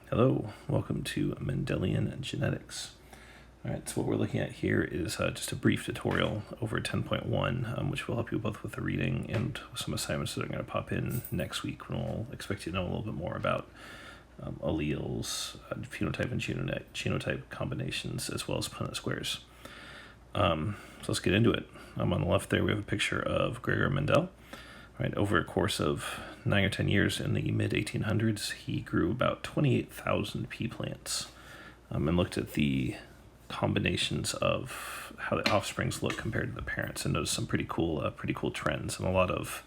Hello, welcome to Mendelian Genetics. All right, so what we're looking at here is just a brief tutorial over 10.1, which will help you both with the reading and some assignments that are going to pop in next week when we'll expect you to know a little bit more about alleles, phenotype and genotype combinations, as well as Punnett squares. So let's get into it. On the left there, we have a picture of Gregor Mendel. Right, over a course of 9 or 10 years in the mid-1800s, he grew about 28,000 pea plants and looked at the combinations of how the offsprings look compared to the parents, and noticed some pretty cool trends, and a lot of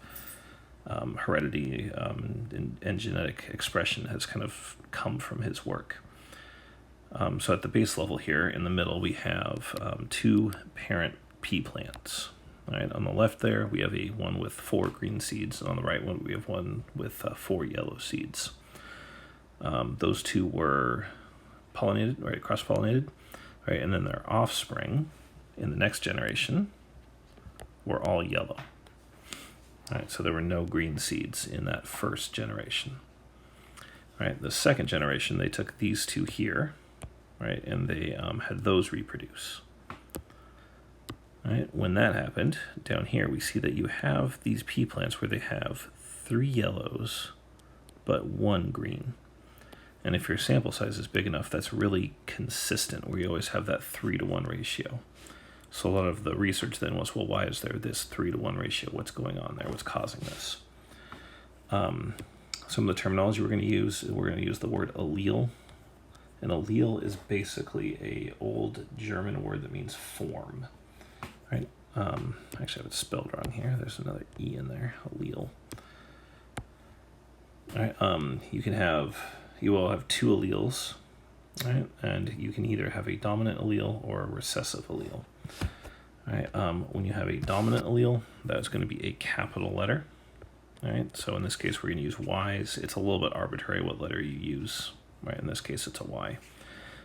heredity and genetic expression has kind of come from his work. So at the base level here, in the middle, we have two parent pea plants. All right, on the left there, we have one with 4 green seeds, and on the right one, we have one with 4 yellow seeds. Those two were pollinated, right, cross-pollinated, right, and then their offspring in the next generation were all yellow. All right, so there were no green seeds in that first generation. All right, the second generation, they took these two here, right, and they had those reproduce. Right, when that happened, down here we see that you have these pea plants where they have 3 yellows but 1 green. And if your sample size is big enough, that's really consistent, where you always have that 3-to-1 ratio. So a lot of the research then was, well, why is there this 3-to-1 ratio? What's going on there? What's causing this? Some of the terminology we're going to use the word allele. An allele is basically an old German word that means form. Right. Actually, I have it spelled wrong here. There's another E in there. Allele. All right. You will have 2 alleles, right? And you can either have a dominant allele or a recessive allele. All right. When you have a dominant allele, that's going to be a capital letter. All right. So in this case, we're going to use Y's. It's a little bit arbitrary what letter you use. Right. In this case, it's a Y.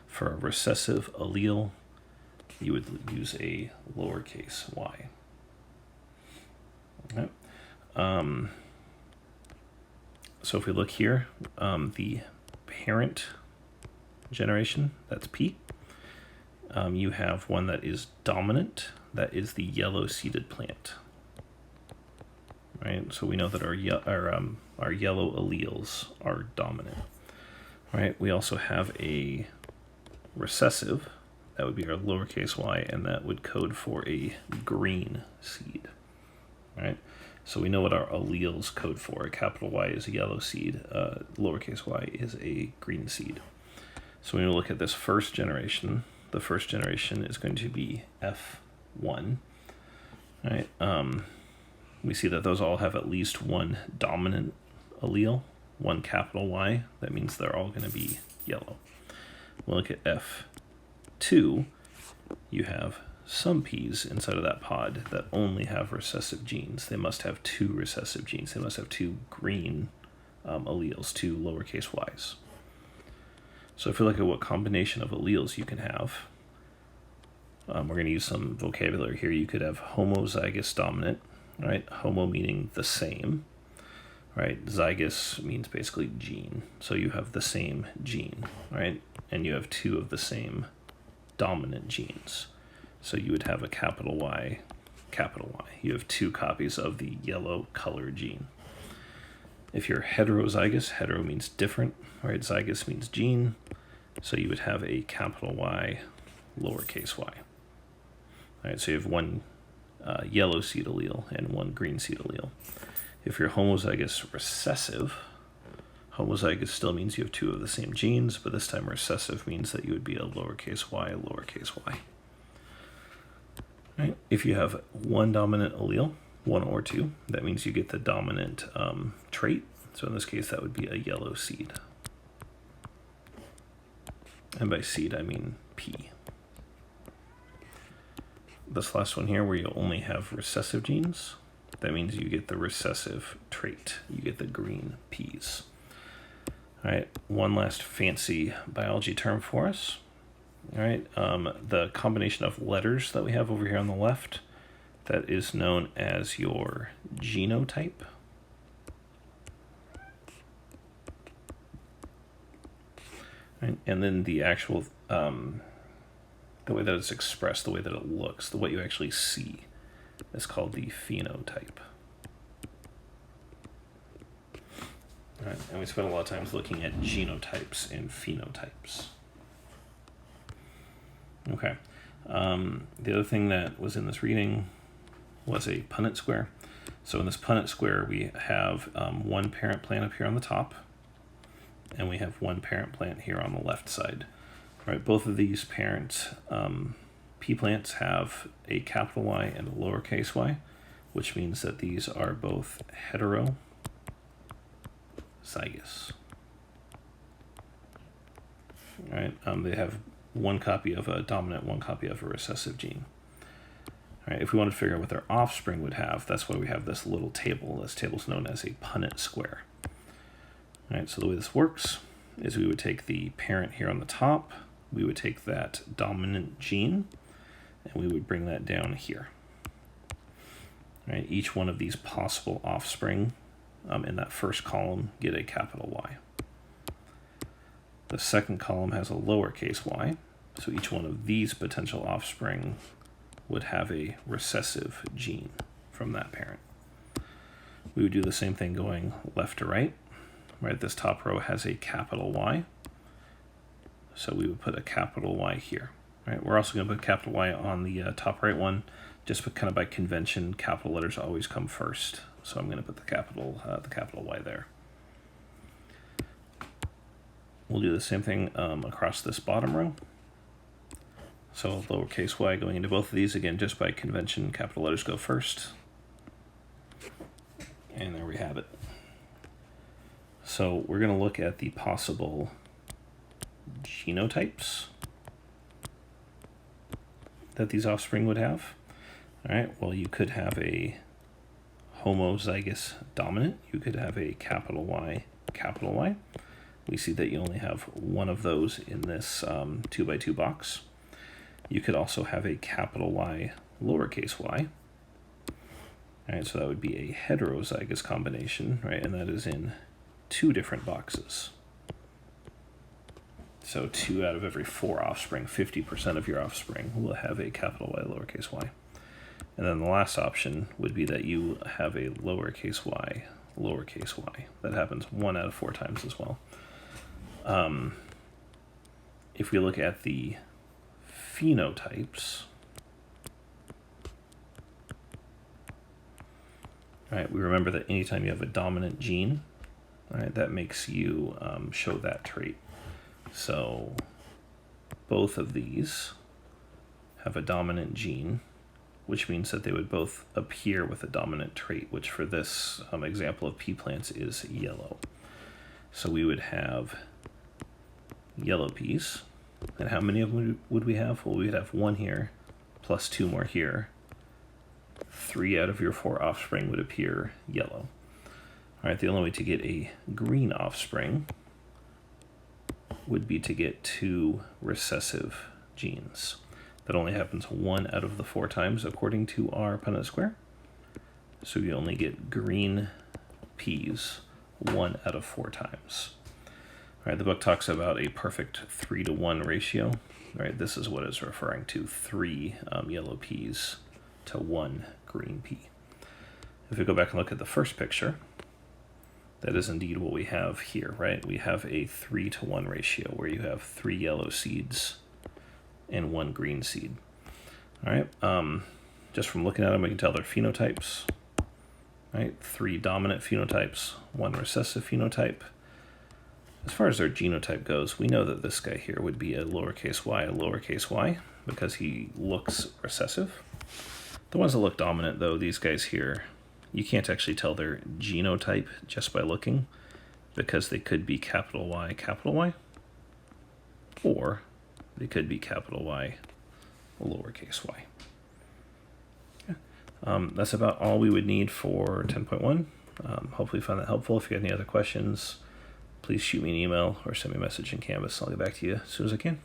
For a recessive allele, you would use a lowercase y. Okay. So if we look here, the parent generation, that's P. You have one that is dominant, that is the yellow-seeded plant. Right, so we know that our yellow alleles are dominant. Right, we also have a recessive. That would be our lowercase y, and that would code for a green seed, right? So we know what our alleles code for. A capital Y is a yellow seed. Lowercase y is a green seed. So when we look at this first generation, the first generation is going to be F1, right? We see that those all have at least one dominant allele, one capital Y. That means they're all going to be yellow. We'll look at F2, you have some peas inside of that pod that only have recessive genes. They must have 2 recessive genes. They must have 2 green alleles, 2 lowercase y's. So if you look at what combination of alleles you can have, we're going to use some vocabulary here. You could have homozygous dominant, right? Homo meaning the same, right? Zygous means basically gene. So you have the same gene, right? And you have 2 of the same dominant genes. So you would have a capital Y, capital Y. You have 2 copies of the yellow color gene. If you're heterozygous, hetero means different, right? Zygous means gene. So you would have a capital Y, lowercase y. All right, so you have 1 yellow seed allele and 1 green seed allele. If you're homozygous recessive, homozygous still means you have 2 of the same genes, but this time recessive means that you would be a lowercase y, lowercase y. Right? If you have 1 dominant allele, 1 or 2, that means you get the dominant trait. So in this case, that would be a yellow seed. And by seed, I mean pea. This last one here, where you only have recessive genes, that means you get the recessive trait. You get the green peas. All right, one last fancy biology term for us. All right, the combination of letters that we have over here on the left, that is known as your genotype. Right? And then the actual, the way that it's expressed, the way that it looks, what you actually see is called the phenotype. Right? And we spend a lot of times looking at genotypes and phenotypes. Okay. The other thing that was in this reading was a Punnett square. So in this Punnett square, we have one parent plant up here on the top, and we have one parent plant here on the left side. Right? Both of these parent pea plants have a capital Y and a lowercase y, which means that these are both heterozygous. Right? They have one copy of a dominant, one copy of a recessive gene. All right, if we want to figure out what their offspring would have, that's why we have this little table. This table is known as a Punnett square. All right, so the way this works is we would take the parent here on the top, we would take that dominant gene, and we would bring that down here. All right, each one of these possible offspring in that first column get a capital Y. The second column has a lowercase y, so each one of these potential offspring would have a recessive gene from that parent. We would do the same thing going left to right. Right, this top row has a capital Y, so we would put a capital Y here. Right, we're also going to put a capital Y on the top right one, just kind of by convention. Capital letters always come first, so I'm going to put the capital Y there. We'll do the same thing across this bottom row. So lowercase y going into both of these, again, just by convention, capital letters go first. And there we have it. So we're going to look at the possible genotypes that these offspring would have. All right, well, you could have a homozygous dominant. You could have a capital Y, capital Y. We see that you only have one of those in this 2x2 box. You could also have a capital Y, lowercase y. All right, so that would be a heterozygous combination, right? And that is in 2 different boxes. So 2 out of every 4 offspring, 50% of your offspring will have a capital Y, lowercase y. And then the last option would be that you have a lowercase y, lowercase y. That happens 1 out of 4 times as well. If we look at the phenotypes, all right, we remember that anytime you have a dominant gene, all right, that makes you show that trait. So both of these have a dominant gene, which means that they would both appear with a dominant trait, which for this example of pea plants is yellow. So we would have yellow peas. And how many of them would we have? Well, we would have 1 here, plus 2 more here. 3 out of your 4 offspring would appear yellow. All right, the only way to get a green offspring would be to get 2 recessive genes. That only happens 1 out of the 4 times according to our Punnett square. So you only get green peas 1 out of 4 times. All right, the book talks about a perfect 3-to-1 ratio. All right, this is what it's referring to, 3 yellow peas to 1 green pea. If we go back and look at the first picture, that is indeed what we have here, right? We have a 3-to-1 ratio where you have 3 yellow seeds and 1 green seed. All right, just from looking at them, we can tell they're phenotypes. All right, 3 dominant phenotypes, 1 recessive phenotype. As far as their genotype goes, we know that this guy here would be a lowercase y, because he looks recessive. The ones that look dominant, though, these guys here, you can't actually tell their genotype just by looking, because they could be capital Y, or they could be capital Y, lowercase y. Okay. That's about all we would need for 10.1. Hopefully you found that helpful. If you have any other questions, please shoot me an email or send me a message in Canvas. I'll get back to you as soon as I can.